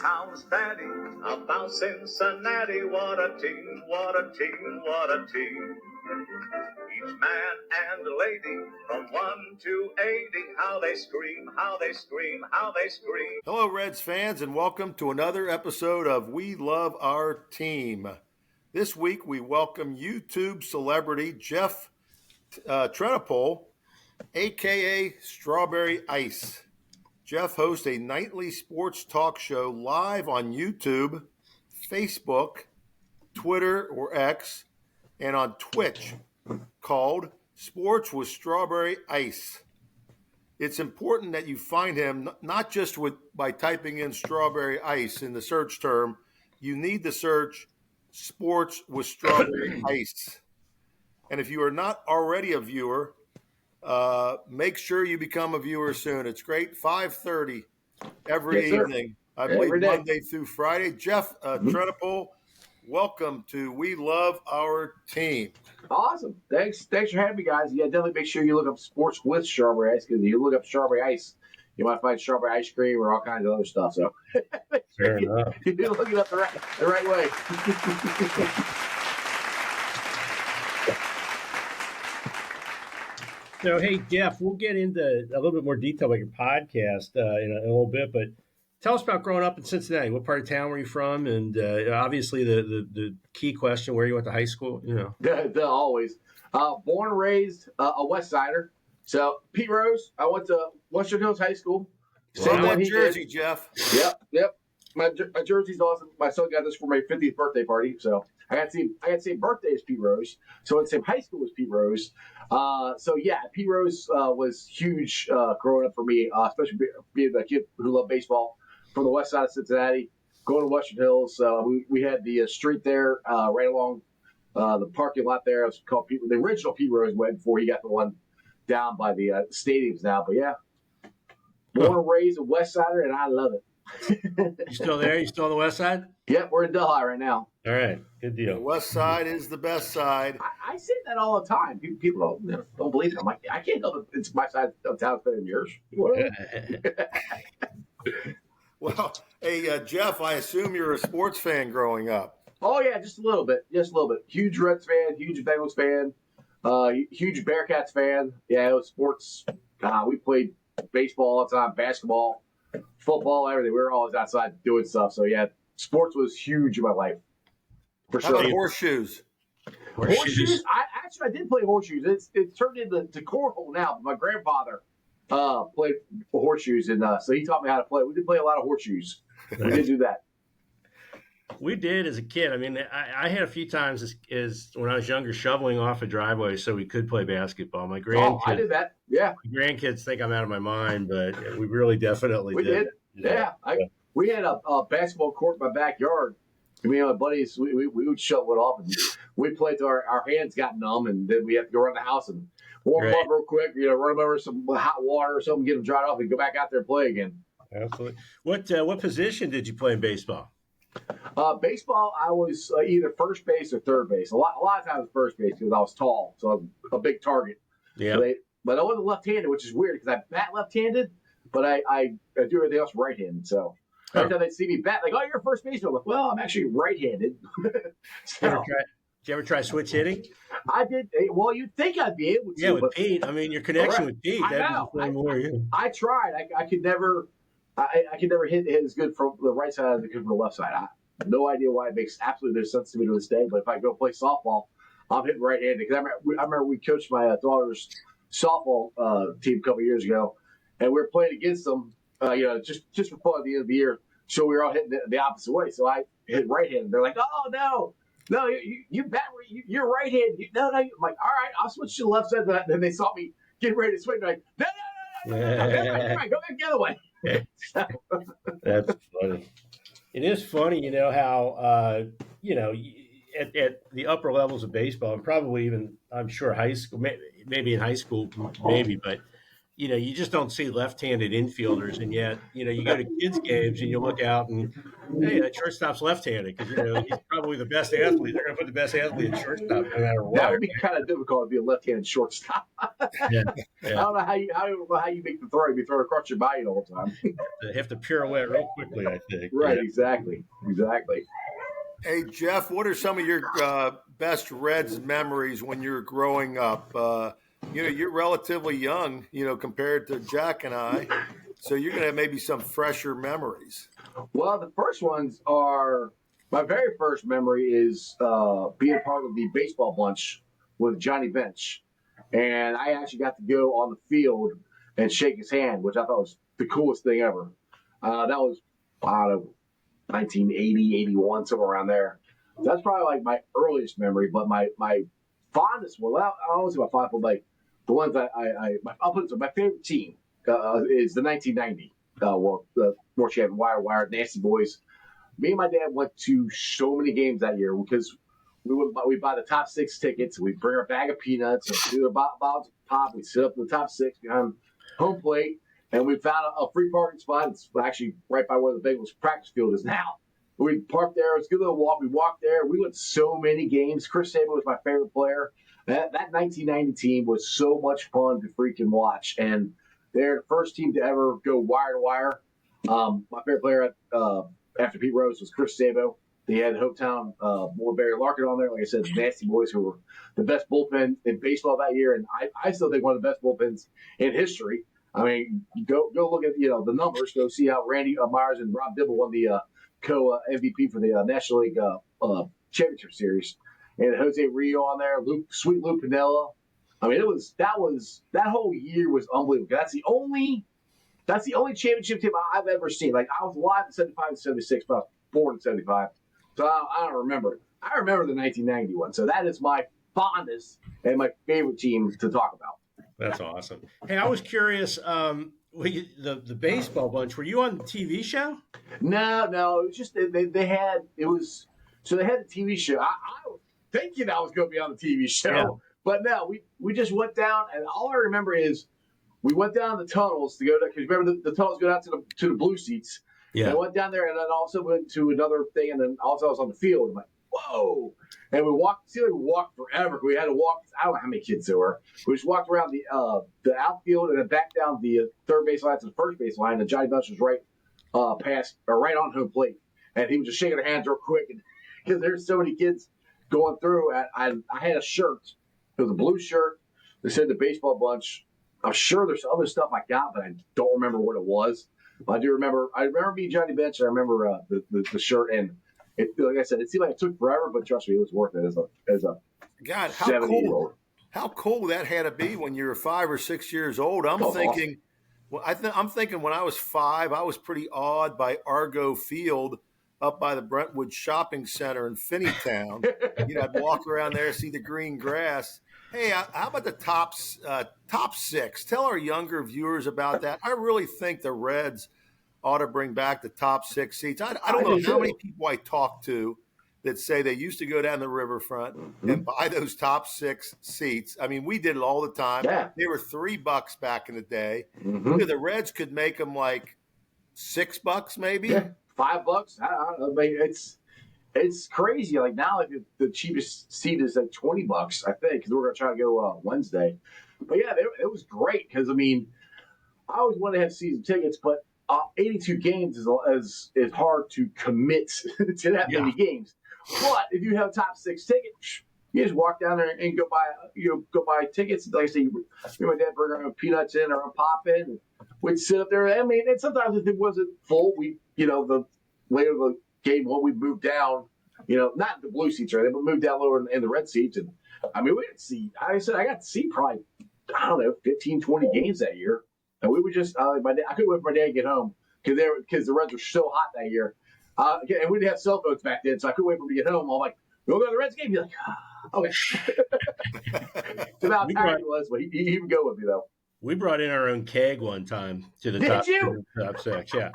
How's Patty about Cincinnati? What a team, what a team, what a team. Each man and lady from 1 to 80, how they scream, how they scream, how they scream. Hello, Reds fans, and welcome to another episode of We Love Our Team. This week, we welcome YouTube celebrity Jeff Trenipole, a.k.a. Strawberry Ice. Jeff hosts a nightly sports talk show live on YouTube, Facebook, Twitter or X, and on Twitch called Sports with Strawberry Ice. It's important that you find him not just by typing in Strawberry Ice in the search term. You need to search Sports with Strawberry Ice. And if you are not already a viewer, make sure you become a viewer soon. It's great. 5:30 every evening. I believe Monday through Friday. Jeff Trenipole, welcome to We Love Our Team. Awesome. Thanks for having me, guys. Yeah, definitely make sure you look up Sports with Strawberry Ice, because if you look up Strawberry Ice, you might find strawberry ice cream or all kinds of other stuff. So Fair enough. You're looking up the right way. So, hey, Jeff, we'll get into a little bit more detail about your podcast in a little bit, but tell us about growing up in Cincinnati. What part of town were you from? And obviously the key question, where you went to high school, you know. Always. Born and raised a West Sider. So, Pete Rose, I went to Western Hills High School. Same that jersey, Jeff. Yep. My jersey's awesome. My son got this for my 50th birthday party, so I got the same birthday as Pete Rose. So in the same high school as Pete Rose. Pete Rose was huge growing up for me, especially being a kid who loved baseball from the west side of Cincinnati, going to Western Hills. We had the street there right along the parking lot there. It was called the original Pete Rose way before he got the one down by the stadiums now. But yeah, born and raised a West Sider, and I love it. You still there? You still on the west side? Yeah, we're in Delhi right now. All right, good deal. The west side is the best side. I say that all the time. People don't believe it. I'm like, I can't know that it's my side of town better than yours. Well, hey, Jeff, I assume you're a sports fan growing up. Oh, yeah, just a little bit. Huge Reds fan, huge Bengals fan, huge Bearcats fan. Yeah, it was sports. We played baseball all the time, basketball, football, everything. We were always outside doing stuff. So, yeah, sports was huge in my life. For How sure. about horseshoes? Horseshoes? I did play horseshoes. It's turned into cornhole now. My grandfather played horseshoes, and so he taught me how to play. We did play a lot of horseshoes. We did do that. We did as a kid. I mean, I had a few times as when I was younger shoveling off a driveway so we could play basketball. My grandkids, I did that. Yeah. My grandkids think I'm out of my mind, but we really definitely did. Yeah. We had a basketball court in my backyard. Me and my buddies, we would shovel it off, and we'd play till our hands got numb, and then we have to go around the house and warm them up real quick, run them over some hot water or something, get them dried off, and go back out there and play again. Absolutely. What position did you play in baseball? Baseball, I was either first base or third base. A lot of times first base because I was tall, so I'm a big target. Yeah. But I wasn't left-handed, which is weird because I bat left-handed, but I do everything else right-handed. So every time they see me bat, like, "Oh, you're a first baseman." I'm like, "Well, I'm actually right-handed." Did you ever try switch hitting? I did. Well, you'd think I'd be able to. Yeah, with Pete. I mean, your connection with Pete. I know. I tried. I could never. I could never hit as good from the right side as I could from the left side. I have no idea why. It makes absolutely no sense to me to this day. But if I go play softball, I'm hitting right-handed. Because I remember we coached my daughter's softball team a couple of years ago, and we were playing against them. Just for fun at the end of the year. So we were all hitting the opposite way. So I hit right-handed. They're like, "Oh no, you bat. You're right-handed. No. I'm like, all right, I'll switch to the left side." Then they saw me getting ready to swing. They're like, no. Go back the other way. That's funny. It is funny, how at the upper levels of baseball, and probably even I'm sure high school, maybe in high school, but you just don't see left-handed infielders, and yet, you go to kids' games and you look out and, hey, that shortstop's left-handed because he's probably the best athlete. They're going to put the best athlete at shortstop no matter what. That would be kind of difficult to be a left-handed shortstop. Yeah, I don't know how you make the throw. You throw it across your body the whole time. They have to pirouette real quickly, I think. Right, Yeah. exactly. Hey, Jeff, what are some of your best Reds memories when you were growing up? You're relatively young, compared to Jack and I, so you're going to have maybe some fresher memories. Well, the first ones are my very first memory is being part of the baseball bunch with Johnny Bench, and I actually got to go on the field and shake his hand, which I thought was the coolest thing ever. That was, I don't know, 1980, 81, somewhere around there. That's probably like my earliest memory, but my fondest one, well, I don't say my fondest one, like the ones I'll put it to my favorite team is the 1990 World Champion Wire Nasty Boys. Me and my dad went to so many games that year because we buy the top 6 tickets. We bring our bag of peanuts and do the bottles of pop. We sit up in the top 6 behind home plate, and we found a free parking spot. It's actually right by where the Bengals practice field is now. We parked there. It was a good little walk. We walked there. We went to so many games. Chris Sabo was my favorite player. That 1990 team was so much fun to freaking watch, and they're the first team to ever go wire to wire. My favorite player after Pete Rose was Chris Sabo. They had hometown boy Barry Larkin on there. Like I said, the Nasty Boys, who were the best bullpen in baseball that year, and I still think one of the best bullpens in history. I mean, go look at the numbers. Go see how Randy Myers and Rob Dibble won the co-MVP for the National League Championship Series, and Jose Rio on there, Sweet Lou Piniella. I mean, that whole year was unbelievable. That's the only championship team I've ever seen. Like, I was alive in 75 and 76, but I was born in 75. So I don't remember it. I remember the 1990 one. So that is my fondest and my favorite team to talk about. That's awesome. Hey, I was curious, the baseball bunch, were you on the TV show? No, it was just they had the TV show. I was thinking I was going to be on the TV show, yeah. But no, we just went down, and all I remember is we went down the tunnels to go to, because remember the tunnels go down to the blue seats. Yeah. And I went down there, and then also went to another thing, and then also I was on the field. I'm like, whoa! And we walked forever. We had to walk. I don't know how many kids there were. We just walked around the outfield and then back down the third base line to the first base line. And Johnny Bench was right right on home plate, and he was just shaking their hands real quick. And because there's so many kids going through, I had a shirt. It was a blue shirt. They said the baseball bunch. I'm sure there's other stuff I got, but I don't remember what it was. But I remember being Johnny Bench. And I remember the shirt, and like I said, it seemed like it took forever, but trust me, it was worth it as a God, 70-year-old. How cool that had to be when you were 5 or 6 years old. I'm thinking when I was 5, I was pretty awed by Argo Field up by the Brentwood Shopping Center in Finneytown. I'd walk around there, see the green grass. Hey, how about the top 6? Tell our younger viewers about that. I really think the Reds ought to bring back the top 6 seats. I don't know how many people I talk to that say they used to go down the riverfront and buy those top 6 seats. I mean, we did it all the time. Yeah. They were $3 back in the day. Mm-hmm. The Reds could make them like $6 maybe. Yeah, $5. I mean, it's crazy. Like now, the cheapest seat is like $20, I think, because we're going to try to go Wednesday. But yeah, it was great because, I mean, I always wanted to have season tickets, but 82 games is hard to commit to that many games. But if you have a top 6 ticket, you just walk down there and go buy tickets. Like I say, my dad bring our own peanuts in or a pop in. And we'd sit up there. I mean, and sometimes if it wasn't full, the later the game when we moved down, not the blue seats or anything, but moved down lower in the red seats. And I mean, we didn't see. I got to see probably 15, 20 games that year. And we would just, I couldn't wait for my dad to get home because the Reds were so hot that year. And we didn't have cell phones back then, so I couldn't wait for him to get home. I'm like, we'll go to the Reds game. He's like, okay. It's about how tired he was, but he would go with me, though. We brought in our own keg one time to the top 6, yeah.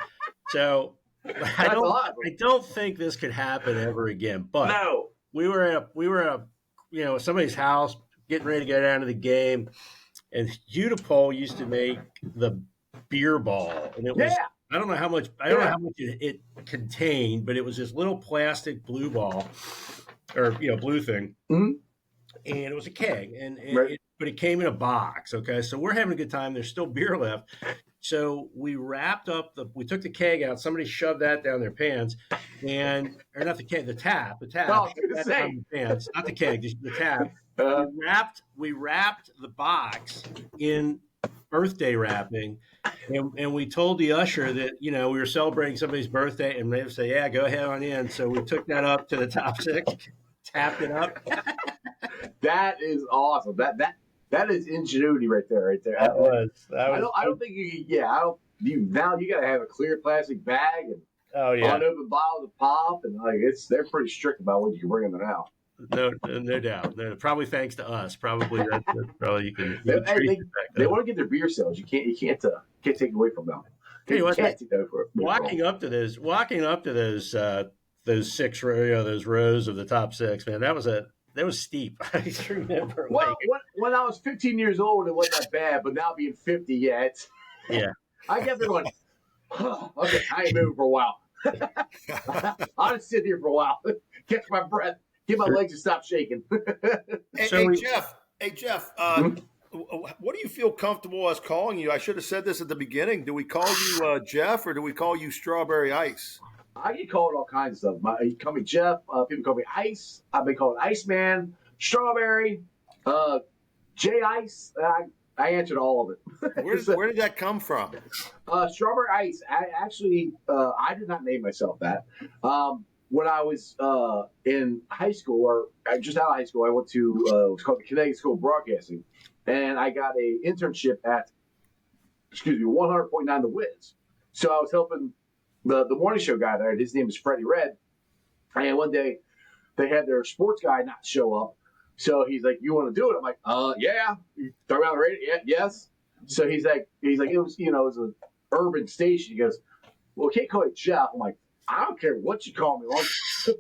So I don't think this could happen ever again. But we were at somebody's house getting ready to go down to the game. And Unipole used to make the beer ball, and it was I don't know how much it contained, but it was this little plastic blue ball or blue thing, Mhm. and it was a keg, and Right. but it came in a box. Okay, so we're having a good time. There's still beer left. So we we took the keg out. Somebody shoved that down their pants, or not the keg, the tap. Oh, I was gonna That say. down the pants, not the keg, just the tap. We wrapped the box in birthday wrapping, and we told the usher that we were celebrating somebody's birthday, and they would say, "Yeah, go ahead on in." So we took that up to the top six, tapped it up. That is awesome. That is ingenuity right there. That was. I don't think you. Yeah, I don't. Now you got to have a clear plastic bag and unopened bottles of pop, and they're pretty strict about what you can bring in there now. No doubt. Probably thanks to us. Probably that's probably you can. They want to get their beer sales. You can't take it away from them. Walking up to those six those rows of the top six, man, that was steep. I remember. Well, when I was 15 years old, it wasn't that bad, but now being 50, yeah. I get there going, okay, I ain't moving for a while. I'll just sit here for a while, catch my breath, get my legs to stop shaking. Hey, Jeff. What do you feel comfortable us calling you? I should have said this at the beginning. Do we call you Jeff, or do we call you Strawberry Ice? I get called all kinds of stuff. You call me Jeff. People call me Ice. I've been called Iceman, Strawberry, J Ice. I answered all of it. Where did that come from? Strawberry Ice. I did not name myself that. When I was in high school, or just out of high school, I went to what's called the Connecticut School of Broadcasting, and I got a internship at 100.9 The Wiz. So I was helping the morning show guy there. His name is Freddie Red. And one day they had their sports guy not show up. So he's like, "You want to do it?" I'm like, yeah. Throw around the radio? Yeah, yes. So he's like, it was an urban station. He goes, "Well, can't call you Jeff." I'm like, "I don't care what you call me.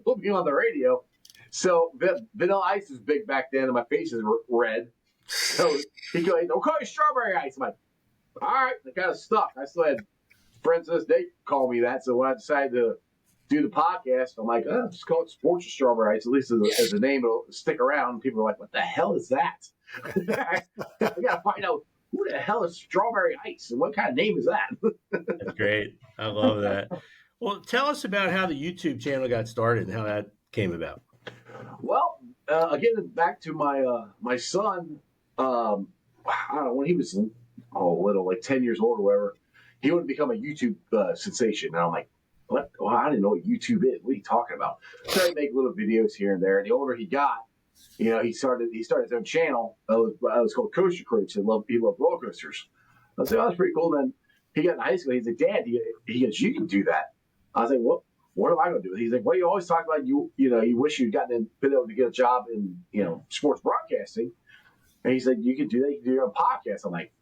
Put me on the radio." So Vanilla Ice was big back then, and my face is red. So he goes, "Don't call you Strawberry Ice." I'm like, "All right." I kind of stuck. I still had friends to this day call me that. So when I decided to do the podcast, I'm like, just call it Sports with Strawberry Ice. At least as a name, it'll stick around. People are like, "What the hell is that?" I got to find out who the hell is Strawberry Ice and what kind of name is that. That's great. I love that. Well, tell us about how the YouTube channel got started and how that came about. Well, again, back to my son. I don't know, when he was little, like 10 years old or whatever, he wanted to become a YouTube sensation. And I'm like, "What? Well, I didn't know what YouTube is. What are you talking about?" Started making little videos here and there. And the older he got, he started his own channel. It was called Coaster Crates. He loved roller coasters. I was like, "Oh, that's pretty cool." Then he got in high school. He's like, "Dad," he goes, "You can do that." I was like, what am I going to do? He's like, "Well, you always talk about you wish you'd been able to get a job in sports broadcasting." And he's like, "You can do that. You can do your own podcast." I'm like,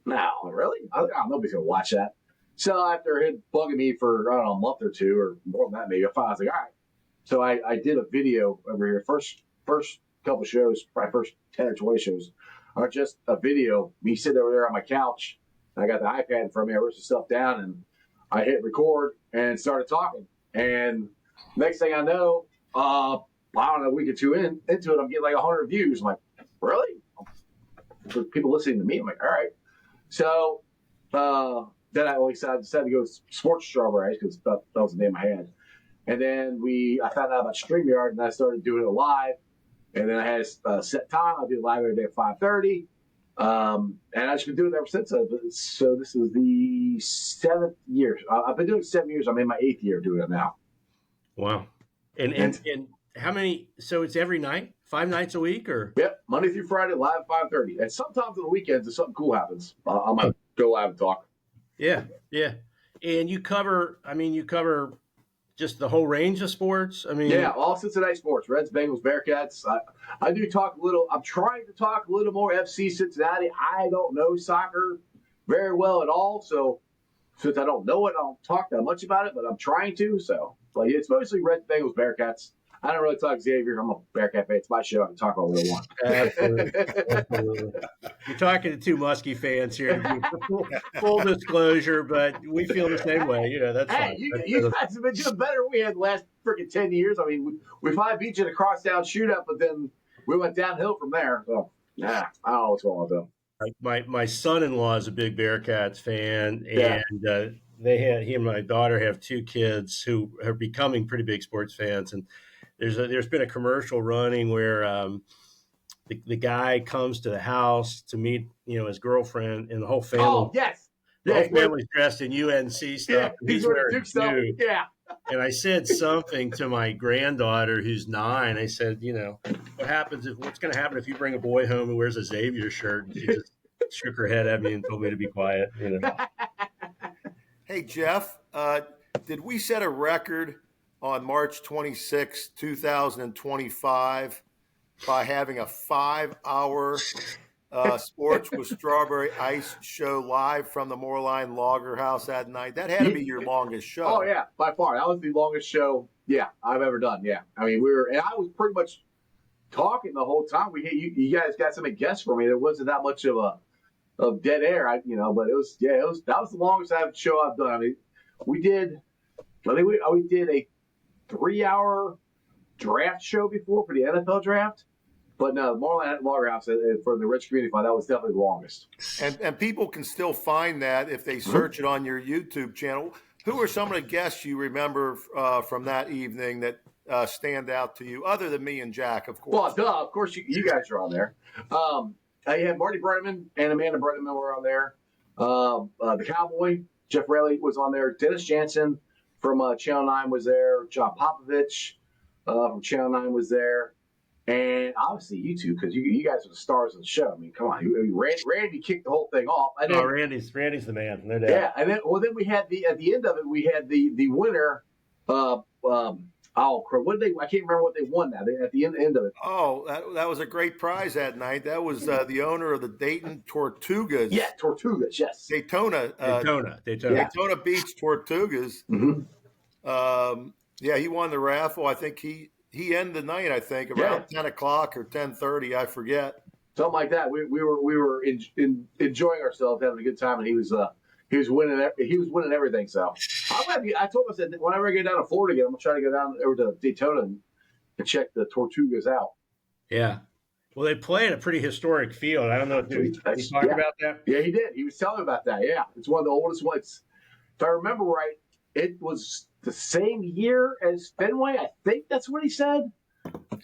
"No, really? Nobody's going to watch that." So after him bugging me for, I don't know, a month or two or more than that, maybe, I was like, all right. So I did a video over here. First couple shows, probably first 10 or 20 shows, are just a video. Me sitting over there on my couch. And I got the iPad in front of me. I wrote some stuff down, and I hit record and started talking. And next thing I know, I don't know, a week or two into it, I'm getting like 100 views. I'm like, really? For people listening to me, I'm like, all right. So then I decided to go Sports Strawberry Ice because that was the name I had. And then I found out about StreamYard, and I started doing it live. And then I had a set time. I do it live every day at 5:30. And I've just been doing it ever since. So this is the 7th year. I've been doing it 7 years. I'm in my 8th year doing it now. Wow. And how many? So it's every night, 5 nights a week, or? Yep, Monday through Friday, live at 5:30. And sometimes on the weekends, if something cool happens, I might go live and talk. Yeah. And you cover just the whole range of sports. Yeah, all Cincinnati sports: Reds, Bengals, Bearcats. I do talk a little. I'm trying to talk a little more FC Cincinnati. I don't know soccer very well at all, so since I don't know it, I don't talk that much about it. But I'm trying to. So, it's mostly Reds, Bengals, Bearcats. I don't really talk Xavier. I'm a Bearcat fan. It's my show. I can talk all I want. Absolutely. You're talking to two Muskie fans here. Full disclosure, but we feel the same way. That's Hey, fine. you guys have been doing better than we had the last freaking 10 years. I mean, we finally beat you in a crosstown shootout, but then we went downhill from there. So, I don't know what's going on with them. My son-in-law is a big Bearcats fan, Yeah. and he and my daughter have two kids who are becoming pretty big sports fans. And there's been a commercial running where the guy comes to the house to meet his girlfriend, and the whole family. Oh yes, the whole family's dressed in UNC stuff. Yeah, he's wearing Duke stuff. Yeah. And I said something to my granddaughter, who's 9. I said, what's going to happen if you bring a boy home who wears a Xavier shirt? And she just shook her head at me and told me to be quiet. Hey, Jeff, did we set a record on March 26, 2025 by having a 5-hour Sports with Strawberry Ice show live from the Moorline Lager House that night? That had to be your longest show. Oh, yeah, by far. That was the longest show, I've ever done, yeah. I mean, and I was pretty much talking the whole time. You guys got some guests for me. There wasn't that much of dead air, but that was the longest show I've done. I mean, we did a 3-hour draft show before for the NFL draft. But no, the Moorland Lager House for the Rich Community Fund, that was definitely the longest. And people can still find that if they search it on your YouTube channel. Who are some of the guests you remember from that evening that stand out to you, other than me and Jack, of course? Well, of course, you guys are on there. You had Marty Brenneman and Amanda Brenneman were on there. The Cowboy, Jeff Rayleigh was on there. Dennis Jansen from Channel 9 was there. John Popovich from Channel 9 was there. And obviously YouTube, because you guys are the stars of the show. I mean, come on, Randy kicked the whole thing off. And then, Randy's the man, no doubt. Yeah, and then we had at the end of it, we had the winner. What did they? I can't remember what they won. Now at the end of it. Oh, that was a great prize that night. That was the owner of the Dayton Tortugas. Yeah, Tortugas. Yes, Daytona Beach Tortugas. Mm-hmm. He won the raffle. I think he ended the night, I think, around 10 o'clock or 10:30, I forget. Something like that. We were enjoying ourselves, having a good time, and he was winning. He was winning everything. So I'm glad. I told him, I said, whenever I get down to Florida again, I'm gonna try to go down over to Daytona and check the Tortugas out. Yeah. Well, they play in a pretty historic field. I don't know. Did he talk about that? Yeah, he did. He was telling me about that. Yeah, it's one of the oldest ones. If I remember right, it was the same year as Fenway. I think that's what he said.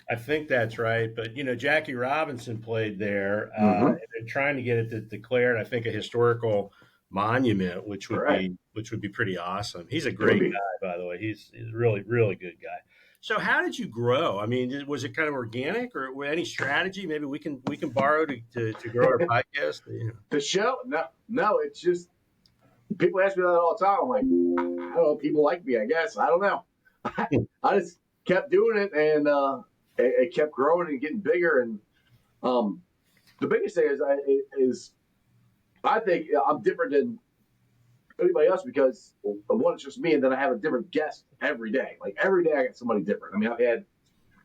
I think that's right. But, Jackie Robinson played there. Mm-hmm. And they're trying to get it declared, I think, a historical monument, which would be pretty awesome. He's a great guy, by the way. He's a really, really good guy. So how did you grow? I mean, was it kind of organic, or any strategy? Maybe we can borrow to grow our podcast? The show? No, it's just people ask me that all the time. I'm like, I don't know. People like me, I guess. I don't know. I just kept doing it, and it kept growing and getting bigger. And the biggest thing is I think I'm different than anybody else because one, it's just me, and then I have a different guest every day. Like every day, I got somebody different. I mean, I've had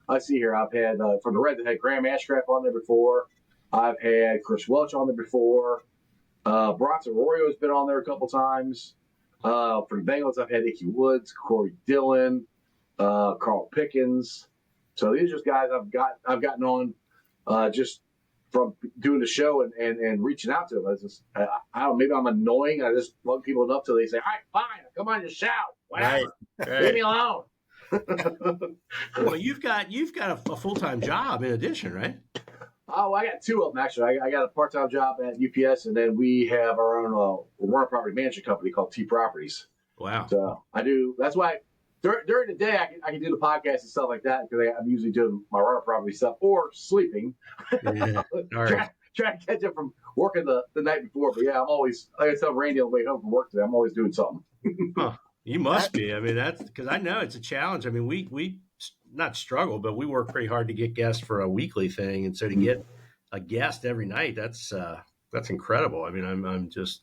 from the Reds, I had Graham Ashcraft on there before. I've had Chris Welch on there before. Bronson Arroyo's been on there a couple times. For the Bengals, I've had Ickey Woods, Corey Dillon, Carl Pickens. So these are just guys I've gotten on just from doing the show and reaching out to them. I don't know, maybe I'm annoying. I just bug people enough till they say, "All right, fine, come on your show, whatever, leave me alone." Well, you've got a full-time job in addition, right? Oh, I got two of them actually. I got a part-time job at UPS, and then we have our own rental property management company called T Properties. Wow. So I do. That's why during the day I can do the podcast and stuff like that because I'm usually doing my rental property stuff or sleeping. Yeah. All right. Trying to catch up from working the night before. But yeah, I'm always, like I tell Randy on the way home from work today, I'm always doing something. Huh. You must be. I mean, that's because I know it's a challenge. I mean, we not struggle, but we work pretty hard to get guests for a weekly thing, and so to get a guest every night, that's incredible. I mean, I'm just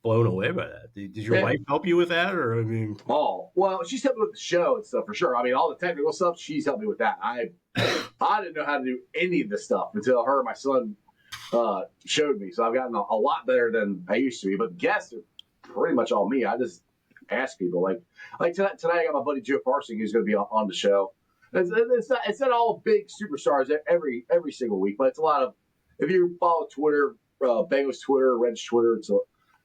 blown away by that. Did your wife help you with that, or I mean? Oh, well, she's helped me with the show and stuff for sure. I mean, all the technical stuff, she's helped me with that. I didn't know how to do any of this stuff until her and my son showed me. So I've gotten a lot better than I used to be. But guests are pretty much all me. I just ask people. Like tonight I got my buddy Joe Parsing who's going to be on the show. It's not all big superstars every single week, but it's a lot of. If you follow Twitter, Bengals Twitter, Reds Twitter, it's a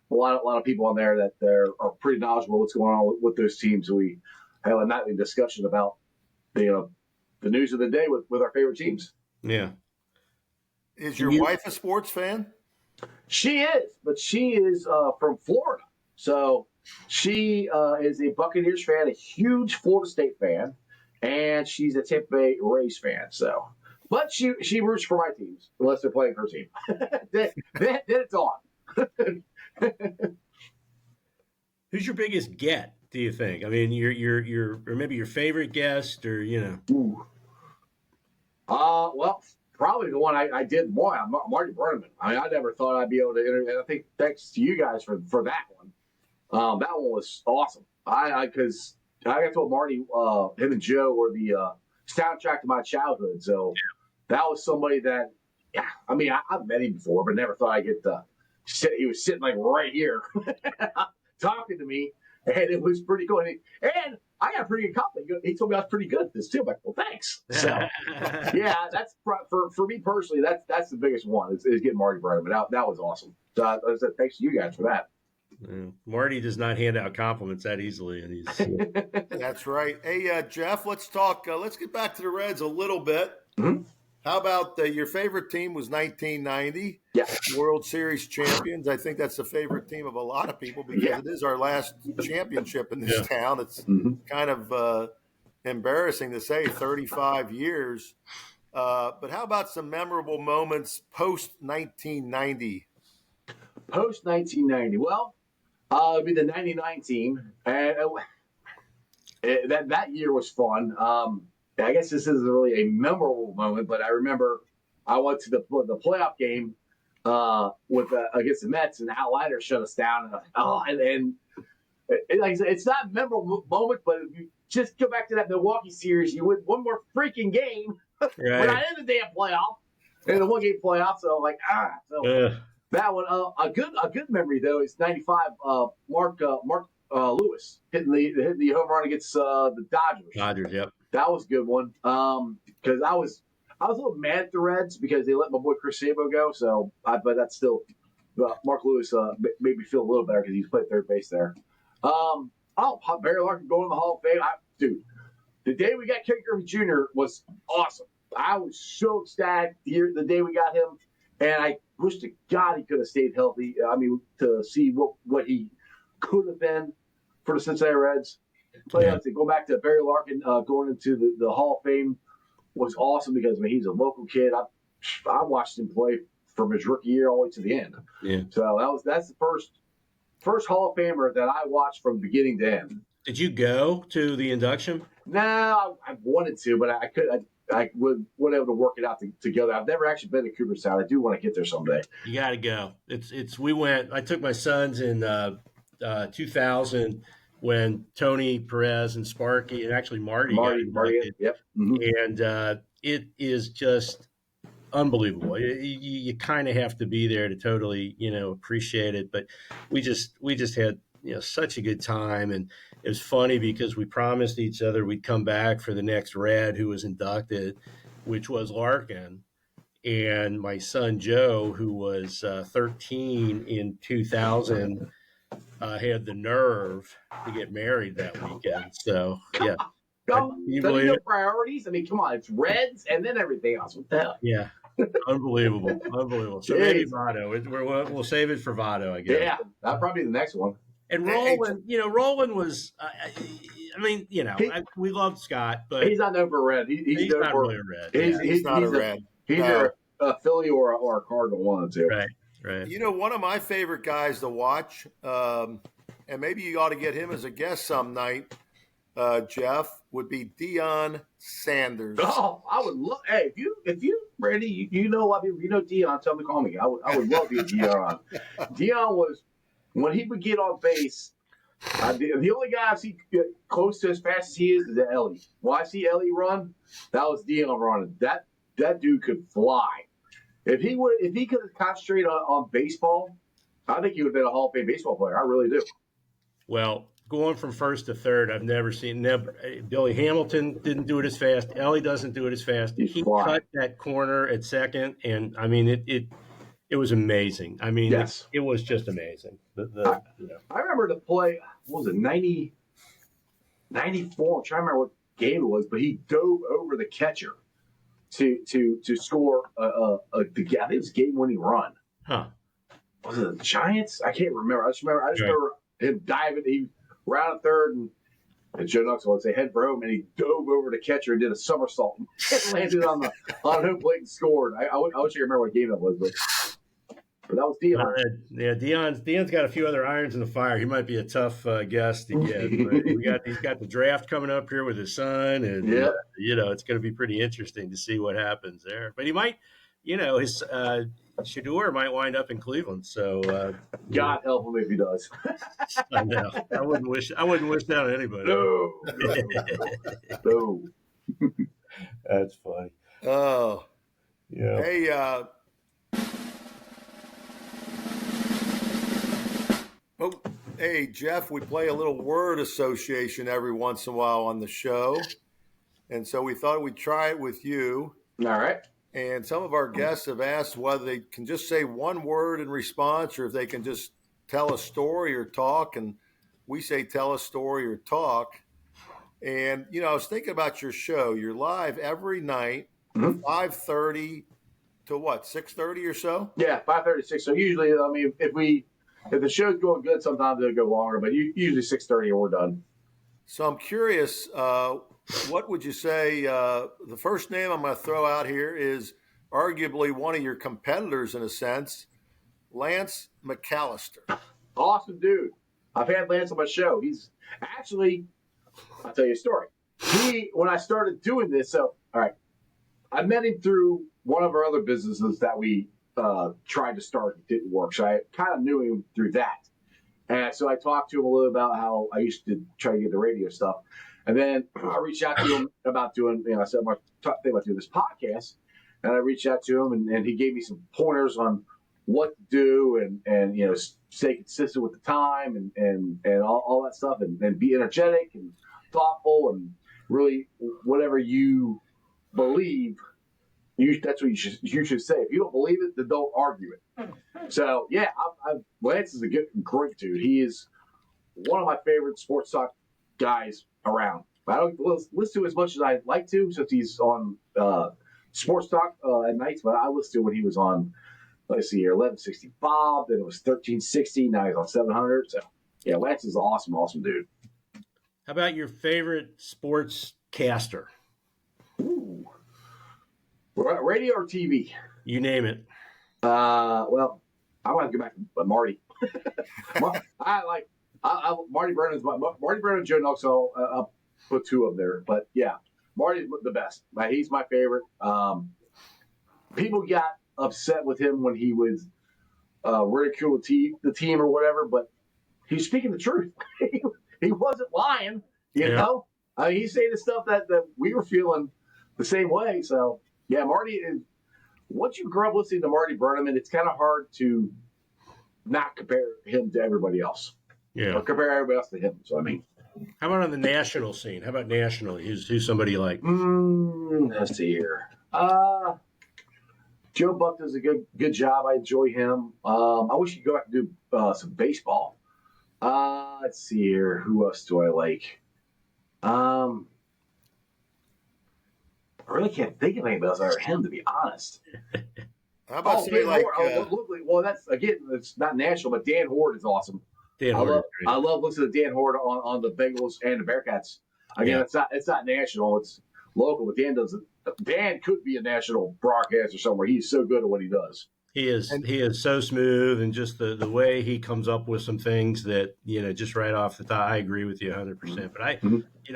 lot of people on there that are pretty knowledgeable what's going on with those teams. We have a nightly discussion about the news of the day with our favorite teams. Yeah. Is your wife a sports fan? She is, but she is from Florida. So she is a Buccaneers fan, a huge Florida State fan, and she's a Tampa Bay Rays fan. So, but she roots for my teams unless they're playing her team. then it's on. Who's your biggest get, do you think? I mean, your or maybe your favorite guest, or Ooh. Well, probably the one I did more. Marty Brenneman. I mean, I never thought I'd be able to interview. And I think thanks to you guys for that one. That one was awesome. Because I told Marty, him and Joe were the soundtrack to my childhood. So that was somebody that, yeah. I mean, I've met him before, but never thought I'd get to sit. He was sitting like right here, talking to me, and it was pretty cool. And I got a pretty good compliment. He told me I was pretty good at this too. I'm like, well, thanks. So, yeah, that's for me personally. That's the biggest one is getting Marty Brenneman. That was awesome. So I said thanks to you guys for that. Marty does not hand out compliments that easily, and he's. That's right. Hey, Jeff, let's talk. Let's get back to the Reds a little bit. Mm-hmm. How about your favorite team was 1990? Yeah. World Series champions. I think that's the favorite team of a lot of people because it is our last championship in this town. It's kind of embarrassing to say 35 years. But how about some memorable moments post-1990? Post-1990. Well, it'd be the 99 team. And that year was fun. I guess this isn't really a memorable moment, but I remember I went to the playoff game against the Mets, and Al Leiter shut us down. And like I said, it's not a memorable moment, but if you just go back to that Milwaukee series, you win one more freaking game. Right. We're not in the damn playoff, in the one-game playoff. So like that one. A good memory though is '95. Mark Lewis hitting the home run against the Dodgers. Dodgers, yep. That was a good one. Because I was a little mad at the Reds because they let my boy Chris Sabo go. So, but that's still Mark Lewis made me feel a little better because he's played third base there. Barry Larkin going to the Hall of Fame. Dude, the day we got Ken Griffey Jr. was awesome. I was so ecstatic the day we got him, and I wish to God he could have stayed healthy. I mean, to see what he could have been for the Cincinnati Reds. But to go back to Barry Larkin going into the Hall of Fame was awesome because he's a local kid. I watched him play from his rookie year all the way to the end. Yeah. So that's the first Hall of Famer that I watched from beginning to end. Did you go to the induction? No, I wanted to, but I wasn't able to work it out together. I've never actually been to Cooperstown. I do want to get there someday. You got to go. We went. I took my sons in 2000. When Tony Perez and Sparky and actually Marty yep. Mm-hmm. And it is just unbelievable. You kind of have to be there to totally, appreciate it. But we just had, such a good time. And it was funny because we promised each other we'd come back for the next Red who was inducted, which was Larkin. And my son, Joe, who was 13 in 2000, had the nerve to get married that weekend. So, yeah. You priorities? I mean, come on. It's Reds and then everything else. What the hell? Yeah. Unbelievable. So maybe Votto. We'll save it for Votto, I guess. Yeah. That'll probably be the next one. And Roland was, we loved Scott, but he's not known for a Red. He's not really a Red. He's not a Red. He's either a Philly or a Cardinal, one or two. Right. One of my favorite guys to watch, and maybe you ought to get him as a guest some night, Jeff, would be Deion Sanders. Oh, I would love. Hey, if you Randy, you know a lot of people. You know Deion. Tell him to call me. I would love to get Deion. Deion was when he would get on base. The only guy I've seen close to as fast as he is Ellie. When I see Ellie run, that was Deion running. That dude could fly. If he could have concentrated on baseball, I think he would have been a Hall of Fame baseball player. I really do. Well, going from first to third, I've never seen Billy Hamilton didn't do it as fast. Ellie doesn't do it as fast. He cut that corner at second, and I mean it was amazing. I mean, yes. it was just amazing. I remember the play. What was it, 94? I'm trying to remember what game it was, but he dove over the catcher to score I think it was a game-winning run. Huh? Was it the Giants? I can't remember. I just remember him diving. He rounded third, and Joe Knoxville would say head broke, and he dove over the catcher and did a somersault and landed on home plate and scored. I wish I could remember what game that was, but that was Dion. Yeah, Dion's got a few other irons in the fire. He might be a tough guest to get. But he's got the draft coming up here with his son, and it's going to be pretty interesting to see what happens there. But he might, his Shador might wind up in Cleveland. So God help him if he does. I know. I wouldn't wish that on anybody. No. That's funny. Oh, yeah. Hey, hey, Jeff, we play a little word association every once in a while on the show. And so we thought we'd try it with you. All right. And some of our guests have asked whether they can just say one word in response or if they can just tell a story or talk. And we say tell a story or talk. And, I was thinking about your show. You're live every night, 5:30 to what, 6:30 or so? Yeah, 5:30 to 6. So usually, I mean, if the show's going good, sometimes it'll go longer, but usually 6:30 and we're done. So I'm curious, what would you say? The first name I'm going to throw out here is arguably one of your competitors in a sense, Lance McAllister. Awesome dude. I've had Lance on my show. He's actually, I'll tell you a story. When I started doing this, all right, I met him through one of our other businesses that we tried to start. It didn't work. So I kind of knew him through that. And so I talked to him a little about how I used to try to get the radio stuff. And then I reached out to him about doing, I said, I'm thinking about doing this podcast. And I reached out to him and he gave me some pointers on what to do and stay consistent with the time and all that stuff and be energetic and thoughtful and really whatever you believe, that's what you should say. If you don't believe it, then don't argue it. So, yeah, Lance is a great dude. He is one of my favorite sports talk guys around. I don't listen to as much as I'd like to since he's on sports talk at nights, but I listened to when he was on, let's see here, 1160 Bob, then it was 1360, now he's on 700. So, yeah, Lance is an awesome dude. How about your favorite sports caster? Ooh. Radio or TV? You name it. Well, I want to go back to Marty. Marty Brennan and Joe Knoxville. I'll put two of there, but yeah, Marty's the best. He's my favorite. People got upset with him when he was ridicule the team or whatever, but he's speaking the truth. He wasn't lying, you know. I mean, he's saying the stuff that we were feeling the same way. So yeah, Marty is. Once you grow up listening to Marty Brennan, it's kind of hard to not compare him to everybody else. Yeah. Or compare everybody else to him. So, I mean. How about on the national scene? How about nationally? Who's somebody you like? Let's see here. Joe Buck does a good job. I enjoy him. I wish he'd go back and do some baseball. Let's see here. Who else do I like? I really can't think of anybody else other than him, to be honest. How about somebody like? Well, that's again, it's not national, but Dan Horde is awesome. I love listening to Dan Horde on the Bengals and the Bearcats. Again, it's not national, it's local, but Dan does it. Dan could be a national broadcaster somewhere. He's so good at what he does. He is so smooth, and just the way he comes up with some things that, just right off the top, I agree with you 100%. But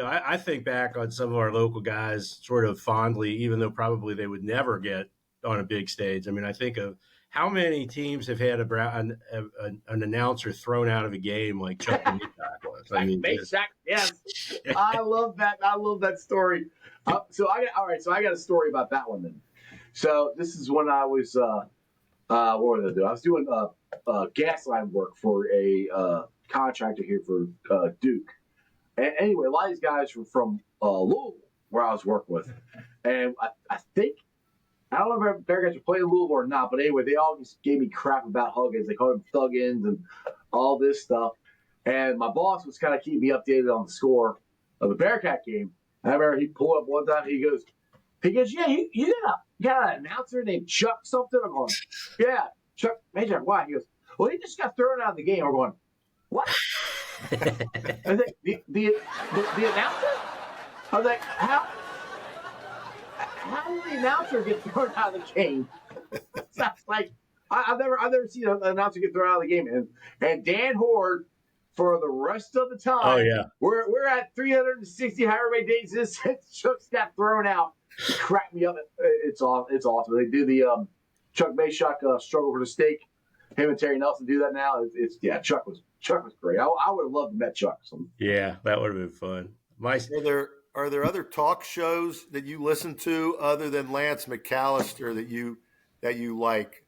I think back on some of our local guys sort of fondly, even though probably they would never get on a big stage. I mean, I think of how many teams have had an announcer thrown out of a game like Chuck was. I mean, yes. I love that. I love that story. So I got a story about that one then. So this is when I was what was I doing? I was doing gas line work for a contractor here for Duke. And anyway, a lot of these guys were from Louisville, where I was working with, and I think I don't know if Bearcats were playing Louisville or not, but anyway, they all just gave me crap about Huggins. They called him Thuggins and all this stuff. And my boss was kind of keeping me updated on the score of the Bearcat game. I remember he pulled up one time. He goes, yeah, you got an announcer named Chuck something. I'm going, yeah, Chuck Major. Why? He goes, well, he just got thrown out of the game. I'm going, what? I was like, the announcer? I was like, how did the announcer get thrown out of the game? Sounds like I've never seen an announcer get thrown out of the game. And Dan Horde, for the rest of the time, Oh yeah, we're at 360 however many days since Chuck's got thrown out. It cracked me up. It's awesome. They do the Chuck Mayshock struggle for the stake. Him and Terry Nelson do that now. Chuck was great. I would have loved to met Chuck. yeah, that would have been fun. Are there other talk shows that you listen to other than Lance McAllister that you like?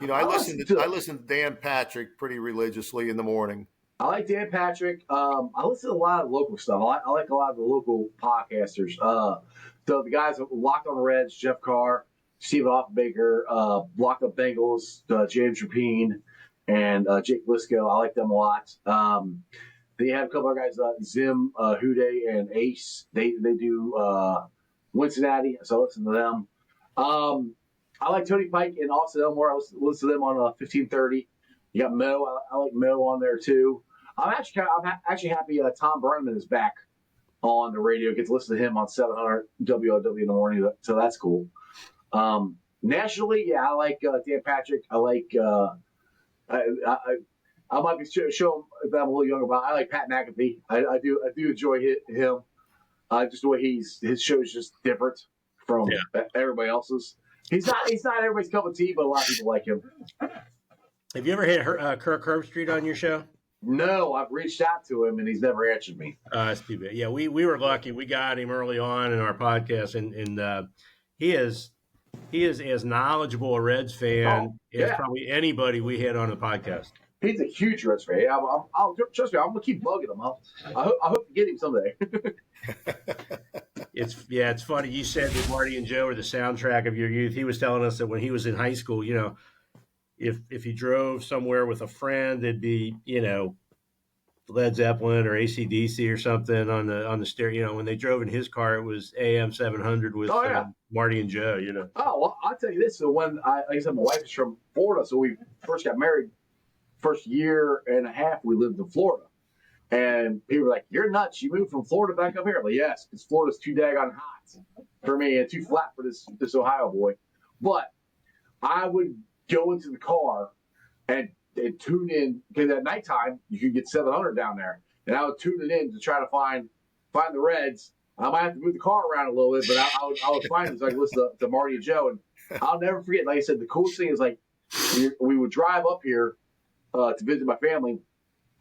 You know, I listen to Dan Patrick pretty religiously in the morning. I like Dan Patrick. I listen to a lot of local stuff. I like a lot of the local podcasters. So the guys Locked on Reds, Jeff Carr, Stephen Offenbaker, Locked Up Bengals, James Rapine, and Jake Bliscoe. I like them a lot. They have a couple of guys, Zim, Hude, and Ace. They do Cincinnati, so I listen to them. I like Tony Pike and Austin Elmore. I listen to them on 1530. You got Mo. I like Mo on there too. I'm actually happy Tom Brennan is back on the radio. Get to listen to him on 700 WOW in the morning, so that's cool. Nationally, yeah, I like Dan Patrick. I like I might be showing if I'm a little younger, but I like Pat McAfee. I do enjoy him. Just the way his show is just different from everybody else's. He's not everybody's cup of tea, but a lot of people like him. Have you ever had Kirk Herbstreit on your show? No, I've reached out to him and he's never answered me. That's too bad. Yeah, we were lucky. We got him early on in our podcast, and he is as knowledgeable a Reds fan as probably anybody we had on the podcast. He's a huge Reds fan. I'll trust me. I'm gonna keep bugging him. I hope to get him someday. It's funny. You said that Marty and Joe were the soundtrack of your youth. He was telling us that when he was in high school, you know, if he drove somewhere with a friend, it'd be, you know, Led Zeppelin or AC/DC or something on the stereo. You know, when they drove in his car, it was AM 700 with Marty and Joe. You know. Oh well, I'll tell you this. So when like I said, my wife is from Florida, so we first got married. First year and a half we lived in Florida, and people were like, "You're nuts! You moved from Florida back up here?" I'm like, yes, because Florida's too daggone hot for me and too flat for this Ohio boy. But I would go into the car and tune in because at nighttime you could get 700 down there, and I would tune it in to try to find the Reds. I might have to move the car around a little bit, but I would find it so I could listen to Marty and Joe. And I'll never forget. Like I said, the coolest thing is like we would drive up here to visit my family.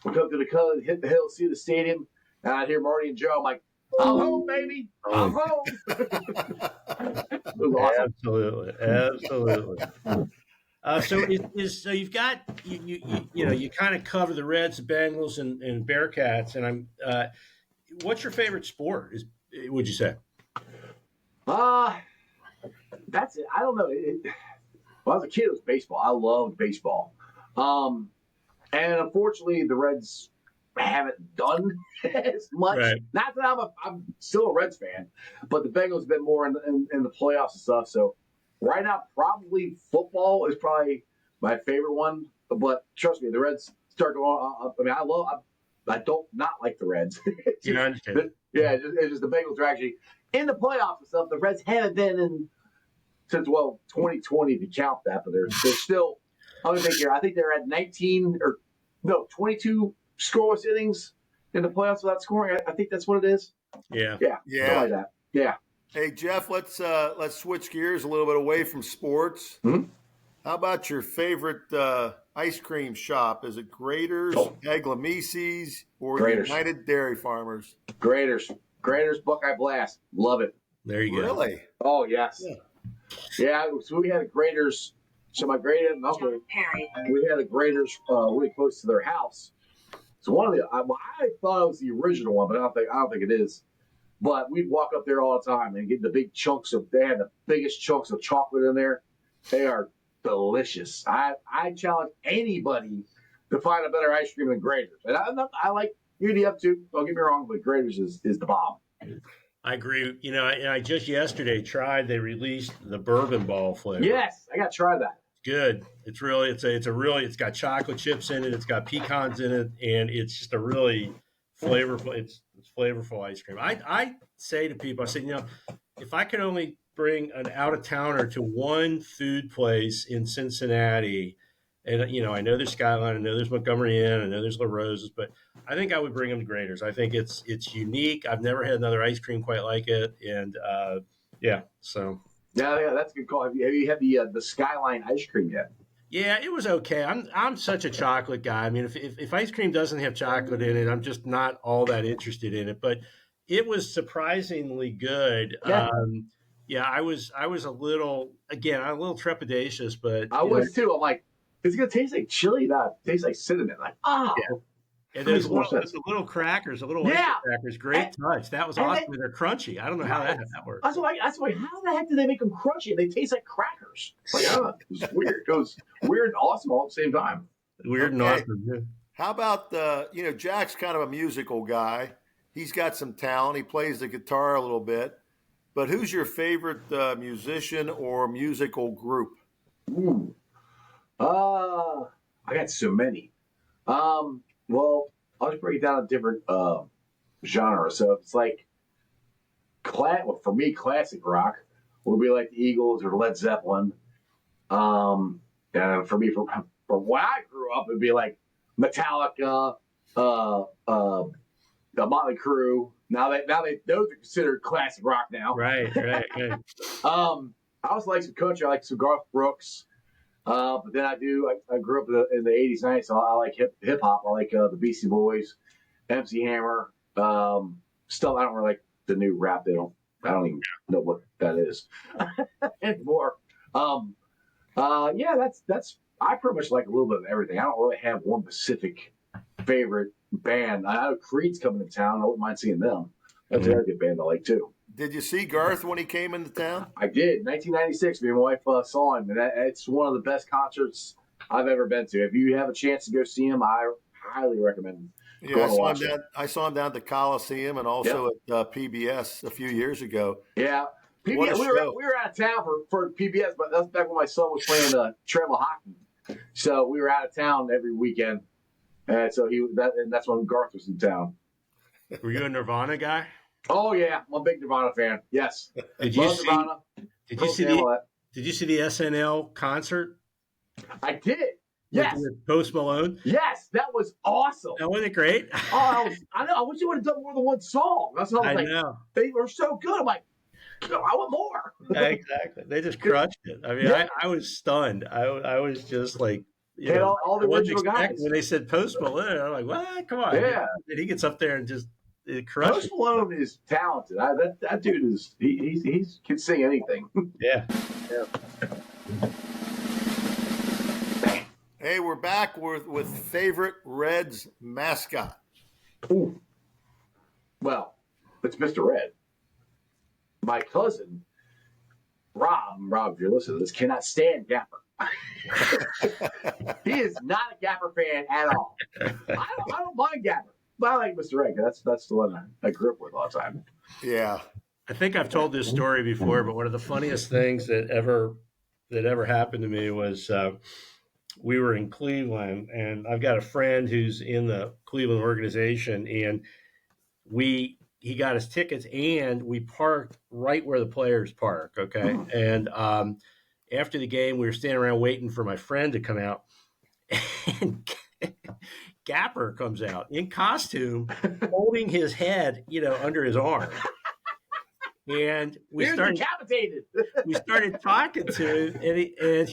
We come to the cut, hit the hill, see the stadium, and I'd hear Marty and Joe. I'm like, I'm home, baby. I'm home. It was awesome. Absolutely. So you've got you kind of cover the Reds, the Bengals, and Bearcats, and what's your favorite sport? Would you say? That's it. I don't know. When I was a kid, it was baseball. I loved baseball. And unfortunately, the Reds haven't done as much. Right. Not that I'm still a Reds fan, but the Bengals have been more in the playoffs and stuff. So right now, probably football is probably my favorite one. But trust me, the Reds start going on. I mean, I don't not like the Reds. It's just the Bengals are actually in the playoffs and stuff. The Reds haven't been since 2020 if you count that, but they're still. I think they're at 22 scoreless innings in the playoffs without scoring. I think that's what it is. Yeah. Something like that. Yeah. Hey Jeff, let's switch gears a little bit away from sports. Mm-hmm. How about your favorite ice cream shop? Is it Graeters, Egglemises, or Graeters. United Dairy Farmers? Graeters, Buckeye Blast, love it. There you go. Really? Oh yes. Yeah. Yeah, so we had a Graeters. So my great aunt and uncle, we had a Graeters really close to their house. So one of the, I thought it was the original one, but I don't think it is. But we'd walk up there all the time and get the big chunks of. They had the biggest chunks of chocolate in there. They are delicious. I challenge anybody to find a better ice cream than Graeters. And I like UDF too. Don't get me wrong, but Graeters is the bomb. I agree. You know, I just yesterday tried. They released the bourbon ball flavor. Yes, I got to try that. Good. It's really it's got chocolate chips in it. It's got pecans in it, and it's just a really flavorful. It's flavorful ice cream. I say to people, I said, you know, if I could only bring an out of towner to one food place in Cincinnati, and you know, I know there's Skyline, I know there's Montgomery Inn, I know there's La Rosa's, but I think I would bring them to Graeters. I think it's unique. I've never had another ice cream quite like it, and yeah, so. Yeah, that's a good call. Have you had the Skyline ice cream yet? Yeah, it was okay. I'm such a chocolate guy. I mean, if ice cream doesn't have chocolate in it, I'm just not all that interested in it. But it was surprisingly good. Yeah, I was a little trepidatious, but I was too. I'm like, it's gonna taste like chili, not taste like cinnamon. Like, yeah. And there's little crackers, rice crackers. Great touch. That was awesome. They're crunchy. I don't know how that works. That's why. How the heck do they make them crunchy? They taste like crackers. Like, it's weird. It was weird and awesome all at the same time. Weird and awesome. Yeah. How about Jack's kind of a musical guy. He's got some talent. He plays the guitar a little bit. But who's your favorite musician or musical group? Ooh. I got so many. Well, I'll just break it down to different genres. So it's like, for me, classic rock would be like the Eagles or Led Zeppelin. And for me, from where I grew up, it'd be like Metallica, the Motley Crue. Now those are considered classic rock now. Right. I also like some country. I like some Garth Brooks. But then I grew up in the 80s, 90s, so I like hip hop. I like the Beastie Boys, MC Hammer. Still, I don't really like the new rap. I don't even know what that is anymore. Yeah, that's. I pretty much like a little bit of everything. I don't really have one specific favorite band. I know Creed's coming to town. I wouldn't mind seeing them. That's another good band I like too. Did you see Garth when he came into town? I did. 1996, me and my wife saw him, and it's one of the best concerts I've ever been to. If you have a chance to go see him, I highly recommend going to watch him. I saw him down at the Coliseum and also at PBS a few years ago. Yeah. PBS, we were out of town for PBS, but that's back when my son was playing travel hockey. So we were out of town every weekend, and so that's when Garth was in town. Were you a Nirvana guy? Oh yeah, I'm a big Nirvana fan. Yes. Did you see the SNL concert? I did. Yes. With Post Malone? Yes, that was awesome. That wasn't it great? I know. I wish you would have done more than one song. That's what I was like. Know. They were so good. I'm like, I want more. Exactly. They just crushed it. I mean, I was stunned. I was just like, all the original guys. When they said Post Malone, I'm like, what? Come on. Yeah. And he gets up there and just crushed. Post Malone is talented. That dude is he can sing anything. Yeah. Hey, we're back with favorite Reds mascot. Ooh. Well, it's Mr. Red. My cousin, Rob, if you're listening to this, cannot stand Gapper. He is not a Gapper fan at all. I don't mind Gapper, but I like Mr. Red. That's the one I grew up with all the time. Yeah. I think I've told this story before, but one of the funniest things that ever happened to me was we were in Cleveland, and I've got a friend who's in the Cleveland organization, and he got his tickets, and we parked right where the players park. Okay. And after the game, we were standing around waiting for my friend to come out, and Gapper comes out in costume, holding his head, under his arm. And we started talking to him, and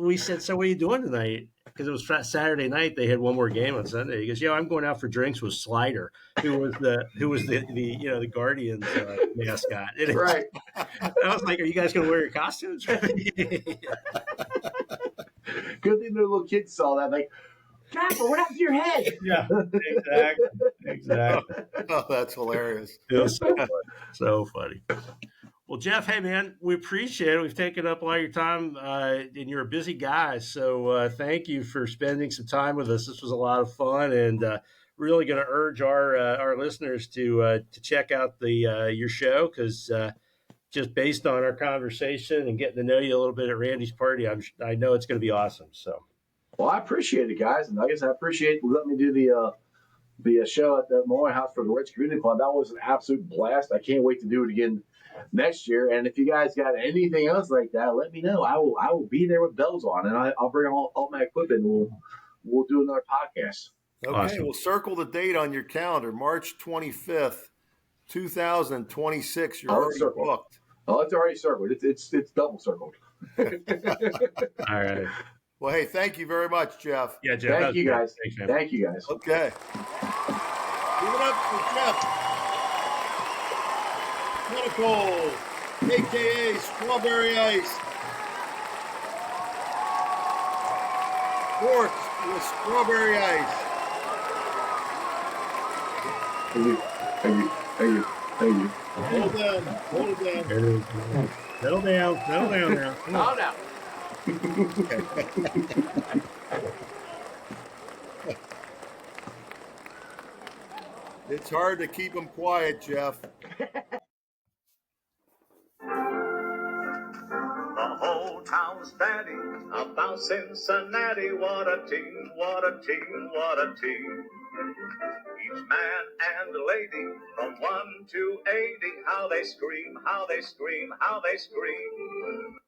we said, "So what are you doing tonight?" because it was Saturday night. They had one more game on Sunday. He goes, "Yeah, I'm going out for drinks with Slider, who was the the Guardians mascot." Right. I was like, "Are you guys going to wear your costumes?" Good thing the little kids saw that. Like, Trapper, what happened to your head? Yeah, exactly. Oh, that's hilarious. It was so funny. So funny. Well, Jeff, hey man, we appreciate it. We've taken up a lot of your time, and you're a busy guy, so thank you for spending some time with us. This was a lot of fun, and really going to urge our listeners to check out the your show, because just based on our conversation and getting to know you a little bit at Randy's party, I know it's going to be awesome. So, well, I appreciate it, guys, and I guess I appreciate letting me do the show at the Moy House for the Reds Community Fund. That was an absolute blast. I can't wait to do it again next year. And if you guys got anything else like that, let me know. I will be there with bells on, and I'll bring all my equipment. And we'll do another podcast. Okay, awesome. We'll circle the date on your calendar, March 25th, 2026. You're already booked. Oh, it's already circled. It's double circled. All right. Well, hey, thank you very much, Jeff. Yeah, Jeff. Thank you, guys. Thanks, man. Thank you, guys. Okay. Give it up for Jeff Trenipole, a.k.a. Strawberry Ice. Sports with Strawberry Ice. Thank you. Hold down. Settle down now. Calm down. It's hard to keep them quiet, Jeff. The whole town's batting about Cincinnati. What a team, what a team, what a team. Each man and lady from 1 to 80, how they scream, how they scream, how they scream.